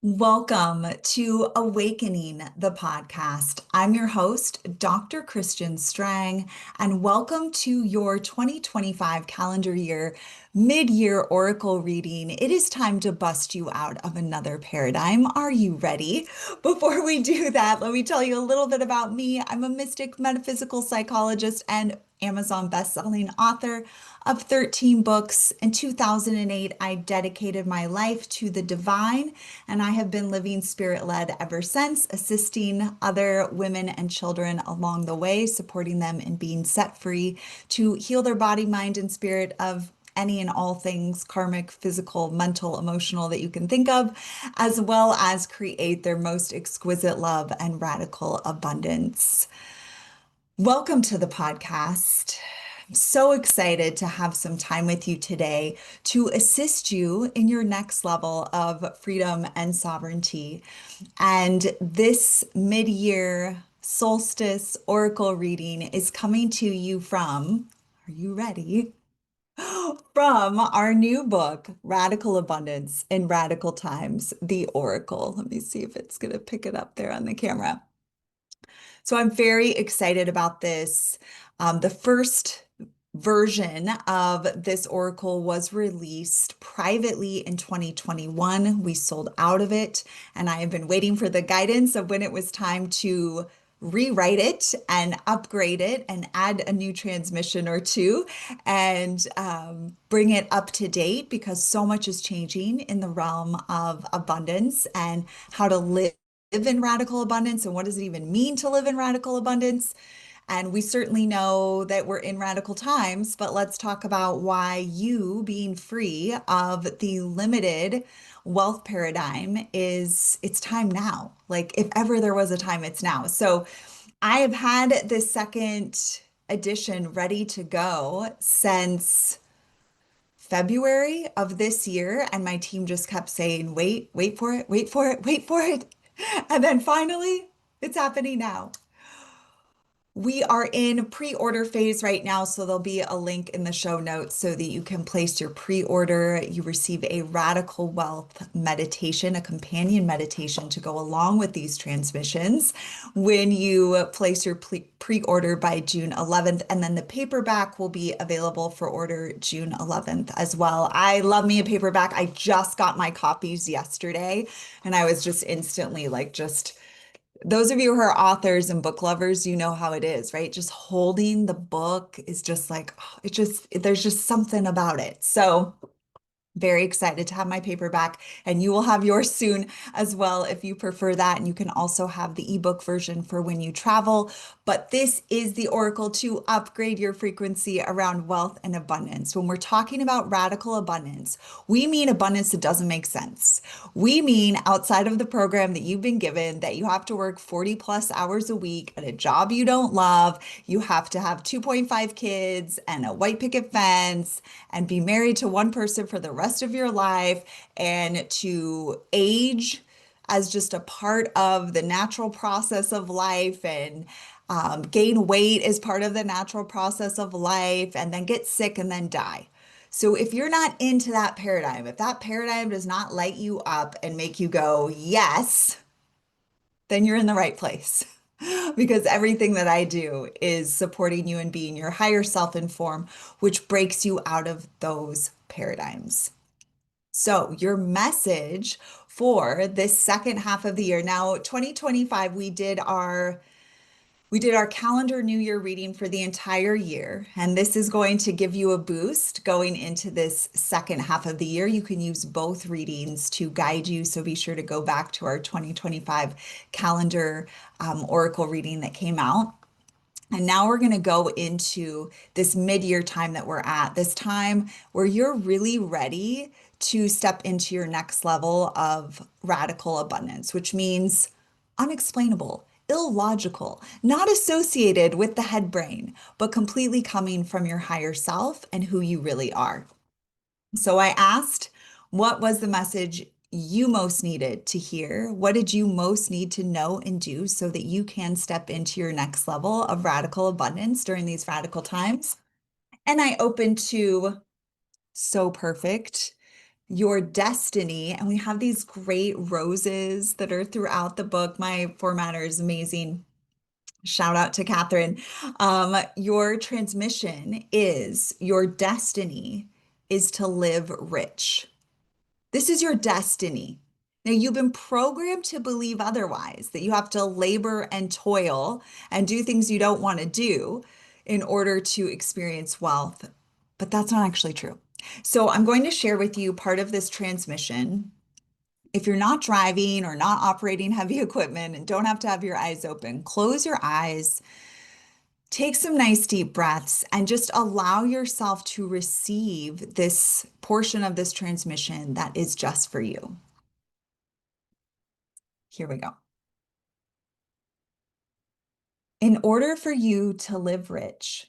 Welcome to Awakening the podcast. I'm your host, Dr. Kristian Strang, and welcome to your 2025 calendar year mid-year oracle reading. It is time to bust you out of another paradigm. Are you ready? Before we do that, let me tell you a little bit about me. I'm a mystic metaphysical psychologist and Amazon best-selling author of 13 books. In 2008, I dedicated my life to the divine, and I have been living spirit-led ever since, assisting other women and children along the way, supporting them in being set free to heal their body, mind, and spirit of any and all things karmic, physical, mental, emotional that you can think of, as well as create their most exquisite love and radical abundance. Welcome to the podcast. I'm so excited to have some time with you today to assist you in your next level of freedom and sovereignty. And this mid-year solstice oracle reading is coming to you from, are you ready? From our new book, Radical Abundance in Radical Times, The Oracle. Let me see if it's going to pick it up there on the camera. So I'm very excited about this. The first version of this oracle was released privately in 2021. We sold out of it, and I have been waiting for the guidance of when it was time to rewrite it and upgrade it and add a new transmission or two and bring it up to date because so much is changing in the realm of abundance and how to live in radical abundance and what does it even mean to live in radical abundance. And we certainly know that we're in radical times, but let's talk about why you being free of the limited wealth paradigm it's time now. Like if ever there was a time, it's now. So I have had this second edition ready to go since February of this year, and my team just kept saying, wait for it, wait for it, wait for it. And then finally, it's happening now. We are in pre-order phase right now, so there'll be a link in the show notes so that you can place your pre-order. You receive a radical wealth meditation, a companion meditation to go along with these transmissions when you place your pre-order by June 11th, and then the paperback will be available for order June 11th as well. I love me a paperback. I just got my copies yesterday, and I was just instantly like, just those of you who are authors and book lovers, you know how it is, right? Just holding the book is just like, oh, there's just something about it. So very excited to have my paperback, and you will have yours soon as well if you prefer that. And you can also have the ebook version for when you travel. But this is the oracle to upgrade your frequency around wealth and abundance. When we're talking about radical abundance, we mean abundance that doesn't make sense. We mean outside of the program that you've been given, that you have to work 40 plus hours a week at a job you don't love. You have to have 2.5 kids and a white picket fence and be married to one person for the rest of your life and to age as just a part of the natural process of life and gain weight as part of the natural process of life and then get sick and then die. So if you're not into that paradigm, if that paradigm does not light you up and make you go, yes, then you're in the right place. Because everything that I do is supporting you in being your higher self in form, which breaks you out of those paradigms. So, your message for this second half of the year. Now, 2025, we did our calendar New Year reading for the entire year, and this is going to give you a boost going into this second half of the year. You can use both readings to guide you, so be sure to go back to our 2025 calendar oracle reading that came out. And now we're going to go into this mid-year time that we're at, this time where you're really ready to step into your next level of radical abundance, which means unexplainable, illogical, not associated with the head brain, but completely coming from your higher self and who you really are. So I asked, what was the message you most needed to hear? What did you most need to know and do so that you can step into your next level of radical abundance during these radical times? And I opened to so perfect your destiny. And we have these great roses that are throughout the book. My formatter is amazing. Shout out to Catherine. Your transmission is your destiny is to live rich. This is your destiny. Now, you've been programmed to believe otherwise, that you have to labor and toil and do things you don't want to do in order to experience wealth. But that's not actually true. So, I'm going to share with you part of this transmission. If you're not driving or not operating heavy equipment and don't have to have your eyes open, close your eyes, take some nice deep breaths, and just allow yourself to receive this portion of this transmission that is just for you. Here we go. In order for you to live rich,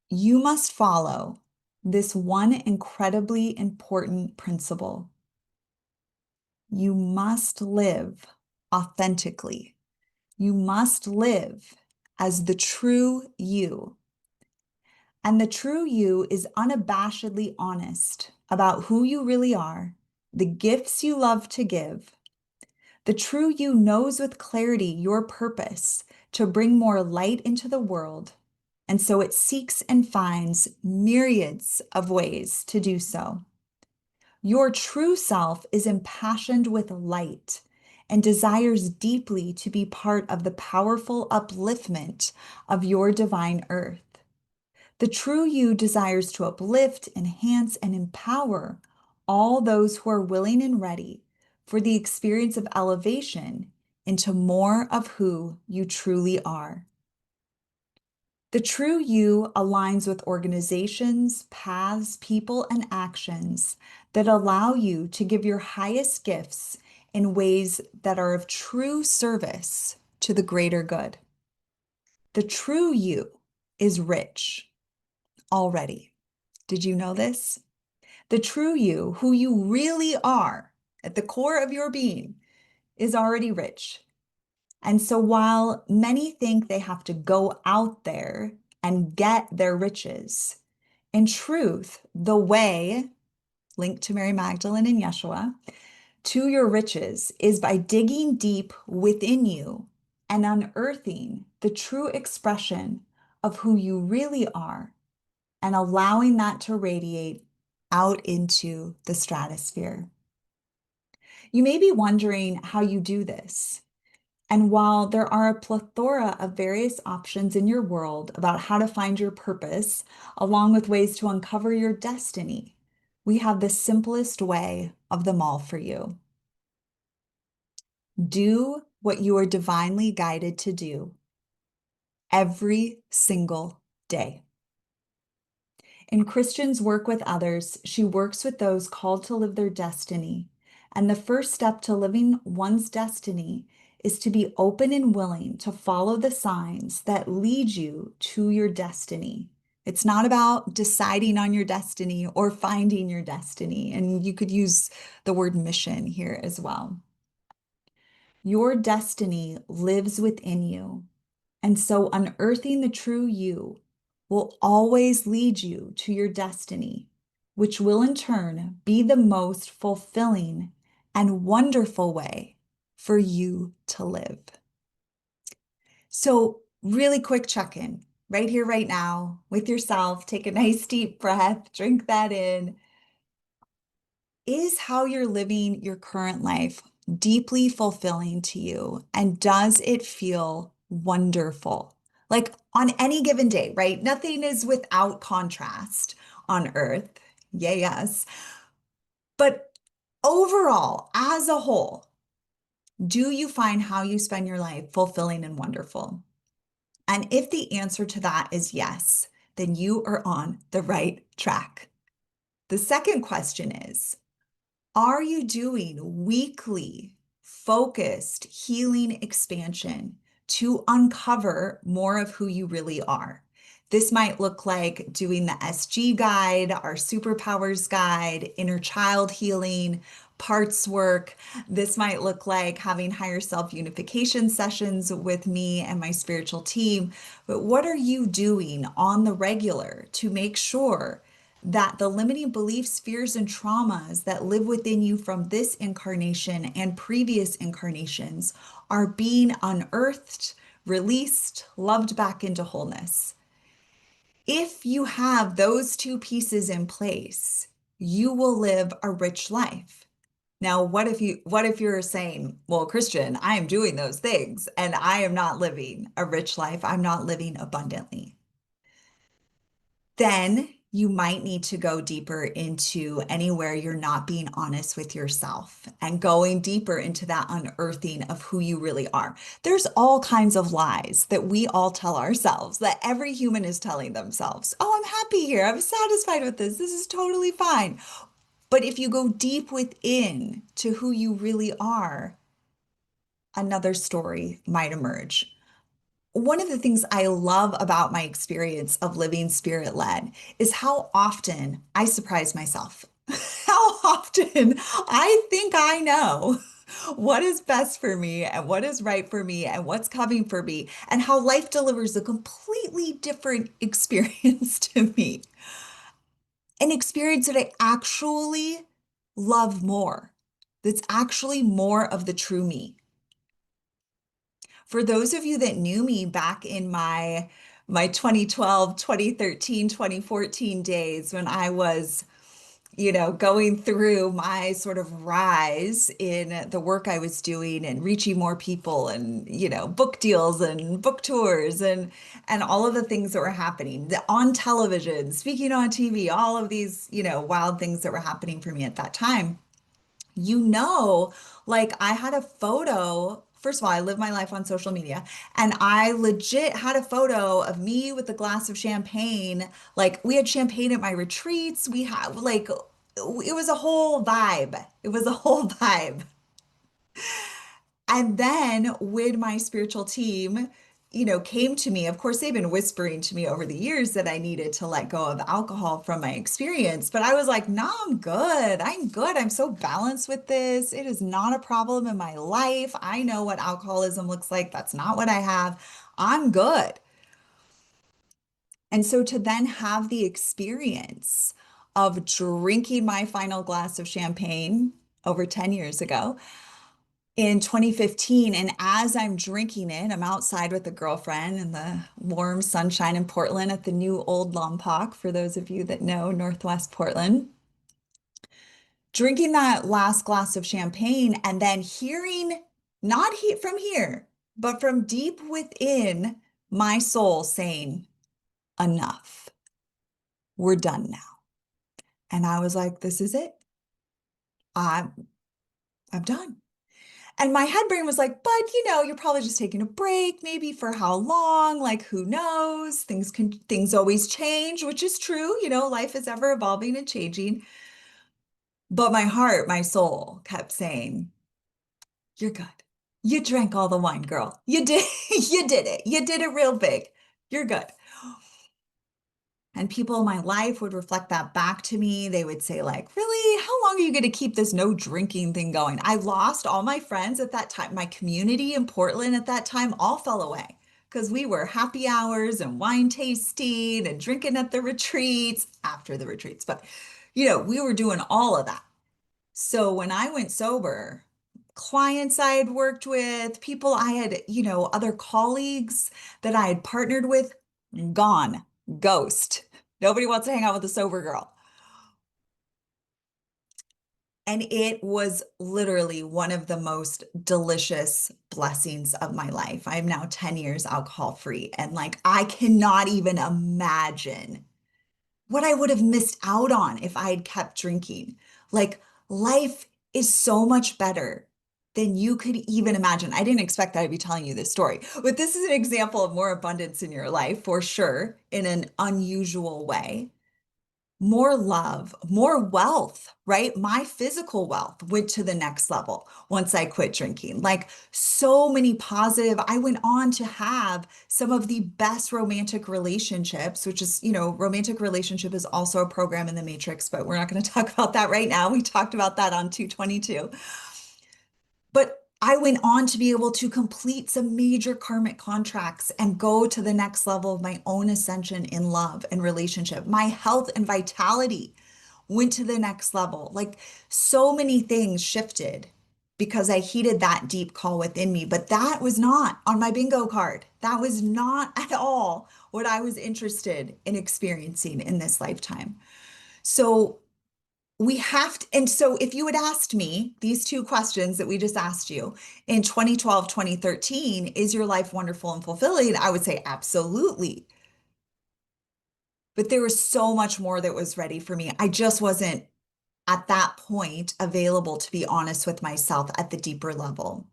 you must follow this one incredibly important principle. You must live authentically. You must live as the true you. And the true you is unabashedly honest about who you really are, the gifts you love to give. The true you knows with clarity your purpose to bring more light into the world, and so it seeks and finds myriads of ways to do so. Your true self is impassioned with light and desires deeply to be part of the powerful upliftment of your divine earth. The true you desires to uplift, enhance, and empower all those who are willing and ready for the experience of elevation into more of who you truly are. The true you aligns with organizations, paths, people, and actions that allow you to give your highest gifts in ways that are of true service to the greater good. The true you is rich already. Did you know this? The true you, who you really are at the core of your being, is already rich. And so while many think they have to go out there and get their riches, in truth, the way, linked to Mary Magdalene and Yeshua, to your riches is by digging deep within you and unearthing the true expression of who you really are and allowing that to radiate out into the stratosphere. You may be wondering how you do this. And while there are a plethora of various options in your world about how to find your purpose, along with ways to uncover your destiny, we have the simplest way of them all for you. Do what you are divinely guided to do every single day. In Kristian's work with others, she works with those called to live their destiny. And the first step to living one's destiny is to be open and willing to follow the signs that lead you to your destiny. It's not about deciding on your destiny or finding your destiny. And you could use the word mission here as well. Your destiny lives within you. And so unearthing the true you will always lead you to your destiny, which will in turn be the most fulfilling and wonderful way for you to live. So, really quick check in right here, right now with yourself. Take a nice deep breath, drink that in. Is how you're living your current life deeply fulfilling to you? And does it feel wonderful? Like on any given day, right? Nothing is without contrast on earth. Yeah, yes. But overall, as a whole, do you find how you spend your life fulfilling and wonderful? And if the answer to that is yes, then you are on the right track. The second question is, are you doing weekly focused healing expansion to uncover more of who you really are? This might look like doing the SG guide, our superpowers guide, inner child healing, parts work. This might look like having higher self unification sessions with me and my spiritual team. But what are you doing on the regular to make sure that the limiting beliefs, fears, and traumas that live within you from this incarnation and previous incarnations are being unearthed, released, loved back into wholeness. If you have those two pieces in place, you will live a rich life. Now, what if you're saying, well, Kristian, I am doing those things and I am not living a rich life. I'm not living abundantly. Then you might need to go deeper into anywhere you're not being honest with yourself and going deeper into that unearthing of who you really are. There's all kinds of lies that we all tell ourselves, that every human is telling themselves. Oh, I'm happy here. I'm satisfied with this. This is totally fine. But if you go deep within to who you really are, another story might emerge. One of the things I love about my experience of living spirit led is how often I surprise myself. How often I think I know what is best for me and what is right for me and what's coming for me, and how life delivers a completely different experience to me. An experience that I actually love more, that's actually more of the true me. For those of you that knew me back in my 2012, 2013, 2014 days when I was, going through my sort of rise in the work I was doing and reaching more people and, book deals and book tours and all of the things that were happening on television, speaking on TV, all of these, wild things that were happening for me at that time. you know, like I had a photo. First of all, I live my life on social media, and I legit had a photo of me with a glass of champagne. Like we had champagne at my retreats. We had like it was a whole vibe. It was a whole vibe. And then when my spiritual team, came to me, of course, they've been whispering to me over the years that I needed to let go of alcohol from my experience. But I was like, no, I'm good. I'm good. I'm so balanced with this. It is not a problem in my life. I know what alcoholism looks like. That's not what I have. I'm good. And so to then have the experience of drinking my final glass of champagne over 10 years ago in 2015. And as I'm drinking it, I'm outside with a girlfriend in the warm sunshine in Portland at the new Old Lompoc, for those of you that know Northwest Portland. Drinking that last glass of champagne and then hearing, not from here, but from deep within my soul saying, enough, we're done now. And I was like, this is it. I'm, I'm done. And my head brain was like, but you're probably just taking a break, maybe for how long? Like, who knows? Things always change, which is true. Life is ever evolving and changing. But my heart, my soul kept saying, you're good. You drank all the wine, girl. You did, you did it. You did it real big. You're good. And people in my life would reflect that back to me. They would say, like, really, how long are you going to keep this no drinking thing going? I lost all my friends at that time. My community in Portland at that time all fell away because we were happy hours and wine tasting and drinking at the retreats, after the retreats. But, we were doing all of that. So when I went sober, clients I had worked with, people I had, other colleagues that I had partnered with, gone, ghost. Nobody wants to hang out with a sober girl. And it was literally one of the most delicious blessings of my life. I'm now 10 years alcohol free. And like, I cannot even imagine what I would have missed out on if I had kept drinking. Like, life is so much better than you could even imagine. I didn't expect that I'd be telling you this story, but this is an example of more abundance in your life for sure, in an unusual way. More love, more wealth, right? My physical wealth went to the next level once I quit drinking. Like so many positive, I went on to have some of the best romantic relationships, which is, romantic relationship is also a program in the Matrix, but we're not going to talk about that right now. We talked about that on 222. But I went on to be able to complete some major karmic contracts and go to the next level of my own ascension in love and relationship. My health and vitality went to the next level. Like so many things shifted because I heeded that deep call within me. But that was not on my bingo card. That was not at all what I was interested in experiencing in this lifetime. So we have to, and so if you had asked me these two questions that we just asked you in 2012, 2013, is your life wonderful and fulfilling? I would say absolutely. But there was so much more that was ready for me. I just wasn't at that point available to be honest with myself at the deeper level.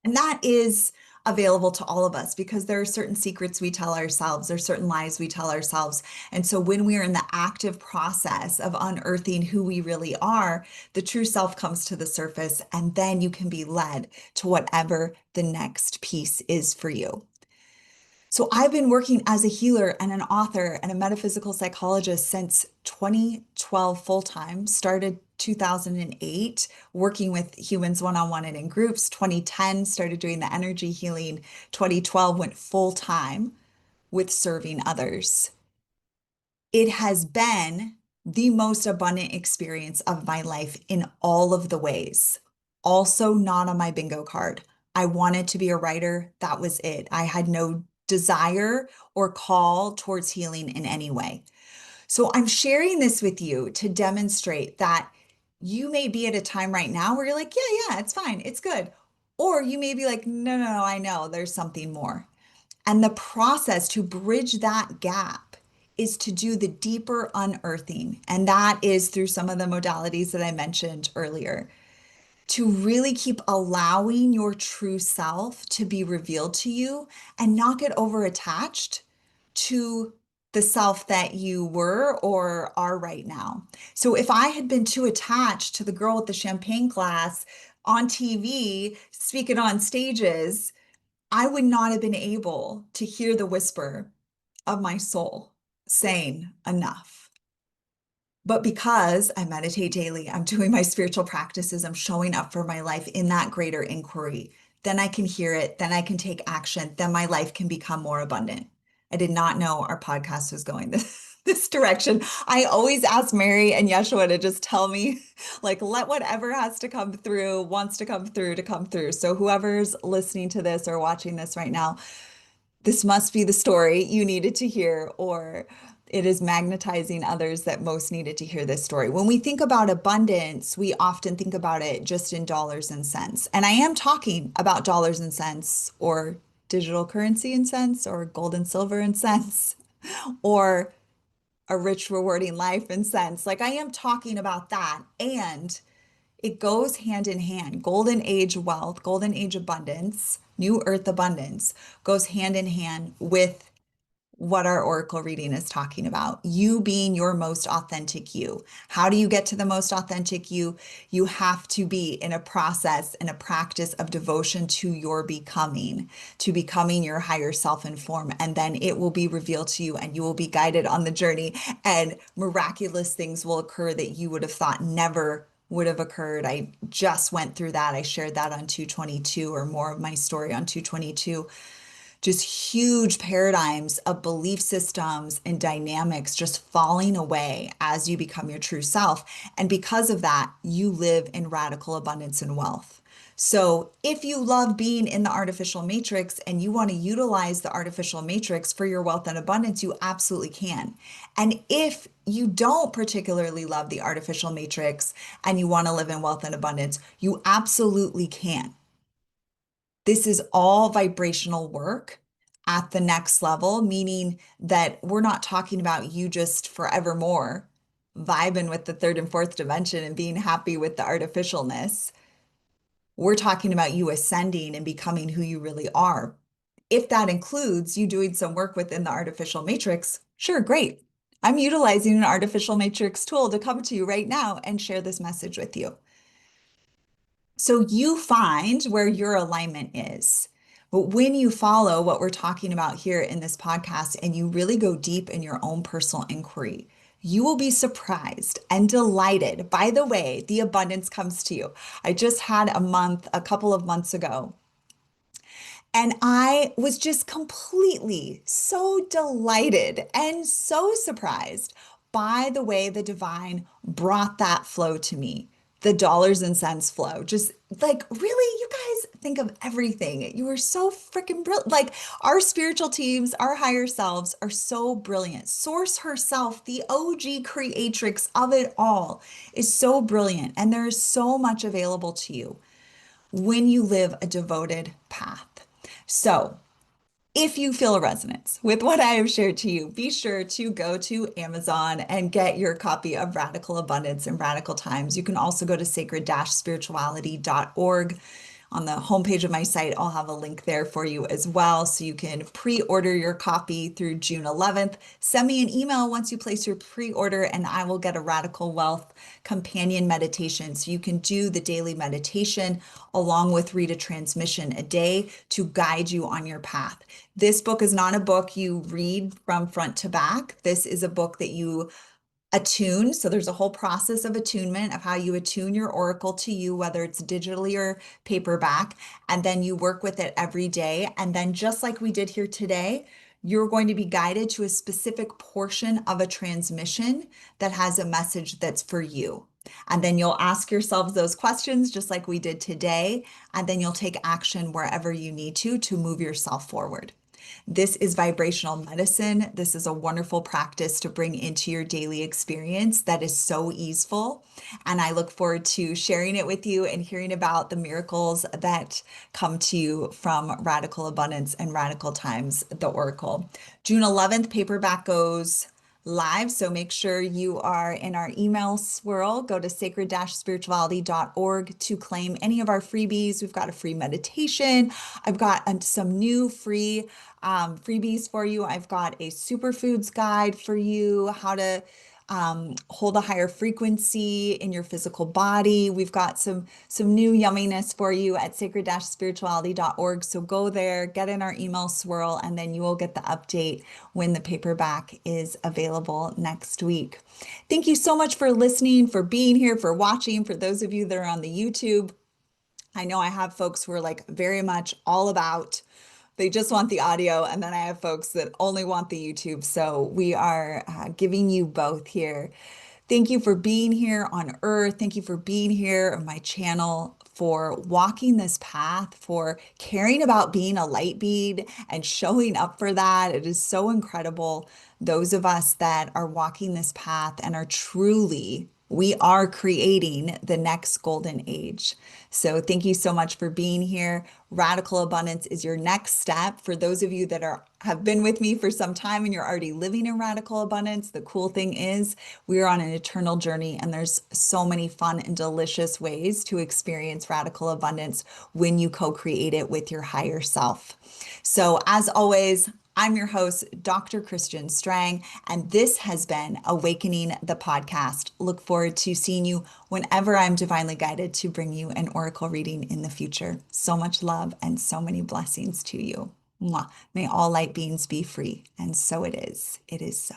And that is available to all of us because there are certain secrets we tell ourselves, there's certain lies we tell ourselves. And so when we are in the active process of unearthing who we really are, the true self comes to the surface, and then you can be led to whatever the next piece is for you. So I've been working as a healer and an author and a metaphysical psychologist since 2012 full time, started 2008 working with humans one-on-one and in groups. 2010 started doing the energy healing. 2012 went full time with serving others. It has been the most abundant experience of my life in all of the ways. Also, not on my bingo card. I wanted to be a writer. That was it. I had no desire or call towards healing in any way. So I'm sharing this with you to demonstrate that you may be at a time right now where you're like, yeah, yeah, it's fine. It's good. Or you may be like, no, no, no, I know there's something more. And the process to bridge that gap is to do the deeper unearthing. And that is through some of the modalities that I mentioned earlier, to really keep allowing your true self to be revealed to you and not get over attached to the self that you were or are right now. So if I had been too attached to the girl with the champagne glass on TV, speaking on stages, I would not have been able to hear the whisper of my soul saying enough. But because I meditate daily, I'm doing my spiritual practices, I'm showing up for my life in that greater inquiry, then I can hear it, then I can take action, then my life can become more abundant. I did not know our podcast was going this direction. I always ask Mary and Yeshua to just tell me, like, let whatever has to come through, wants to come through, to come through. So whoever's listening to this or watching this right now, this must be the story you needed to hear, or it is magnetizing others that most needed to hear this story. When we think about abundance, we often think about it just in dollars and cents. And I am talking about dollars and cents, or digital currency and cents, or gold and silver and cents, or a rich, rewarding life and cents. Like I am talking about that. And it goes hand in hand. Golden age wealth, golden age abundance, new earth abundance goes hand in hand with what our oracle reading is talking about. You being your most authentic you. How do you get to the most authentic you? You have to be in a process and a practice of devotion to becoming your higher self in form. And then it will be revealed to you and you will be guided on the journey, and miraculous things will occur that you would have thought never would have occurred. I just went through that. I shared that on 222, or more of my story on 222. Just huge paradigms of belief systems and dynamics just falling away as you become your true self. And because of that, you live in radical abundance and wealth. So if you love being in the artificial matrix and you want to utilize the artificial matrix for your wealth and abundance, you absolutely can. And if you don't particularly love the artificial matrix and you want to live in wealth and abundance, you absolutely can. This is all vibrational work at the next level, meaning that we're not talking about you just forevermore vibing with the third and fourth dimension and being happy with the artificialness. We're talking about you ascending and becoming who you really are. If that includes you doing some work within the artificial matrix, sure, great. I'm utilizing an artificial matrix tool to come to you right now and share this message with you. So you find where your alignment is. But when you follow what we're talking about here in this podcast and you really go deep in your own personal inquiry, You will be surprised and delighted by the way the abundance comes to you. I just had a couple of months ago, and I was just completely so delighted and so surprised by the way the divine brought that flow to me. The dollars and cents flow. Just like, really, you guys think of everything. You are so freaking brilliant. Like, our spiritual teams, our higher selves are so brilliant. Source herself, the OG creatrix of it all, is so brilliant. And there is so much available to you when you live a devoted path. So, if you feel a resonance with what I have shared to you, be sure to go to Amazon and get your copy of Radical Abundance and Radical Times. You can also go to sacred-spirituality.org. On the homepage of my site, I'll have a link there for you as well. So you can pre-order your copy through June 11th. Send me an email once you place your pre-order, and I will get a Radical Wealth companion meditation. So you can do the daily meditation along with read a transmission a day to guide you on your path. This book is not a book you read from front to back. This is a book that you attune. So there's a whole process of attunement of how you attune your oracle to you, whether it's digitally or paperback, and then you work with it every day. And then just like we did here today, you're going to be guided to a specific portion of a transmission that has a message that's for you. And then you'll ask yourselves those questions just like we did today, and then you'll take action wherever you need to move yourself forward. This is vibrational medicine. This is a wonderful practice to bring into your daily experience that is so easeful. And I look forward to sharing it with you and hearing about the miracles that come to you from Radical Abundance and Radical Times, the Oracle. June 11th, paperback goes live. So make sure you are in our email swirl. Go to sacred-spirituality.org to claim any of our freebies. We've got a free meditation. I've got some new free freebies for you. I've got a superfoods guide for you, how to hold a higher frequency in your physical body. We've got some new yumminess for you at sacred-spirituality.org. So go there, get in our email swirl, and then you will get the update when the paperback is available next week. Thank you so much for listening, for being here, for watching. For those of you that are on the YouTube, I know I have folks who are like very much all about, they just want the audio, and then I have folks that only want the YouTube. So we are giving you both here. Thank you for being here on Earth. Thank you for being here on my channel, for walking this path, for caring about being a light bead and showing up for that. It is so incredible. Those of us that are walking this path and are truly, we are creating the next golden age. So thank you so much for being here. Radical abundance is your next step. For those of you that have been with me for some time and you're already living in radical abundance, the cool thing is we are on an eternal journey, and there's so many fun and delicious ways to experience radical abundance when you co-create it with your higher self. So as always, I'm your host, Dr. Kristian Strang, and this has been Awakening the Podcast. Look forward to seeing you whenever I'm divinely guided to bring you an oracle reading in the future. So much love and so many blessings to you. Mwah. May all light beings be free. And so it is. It is so.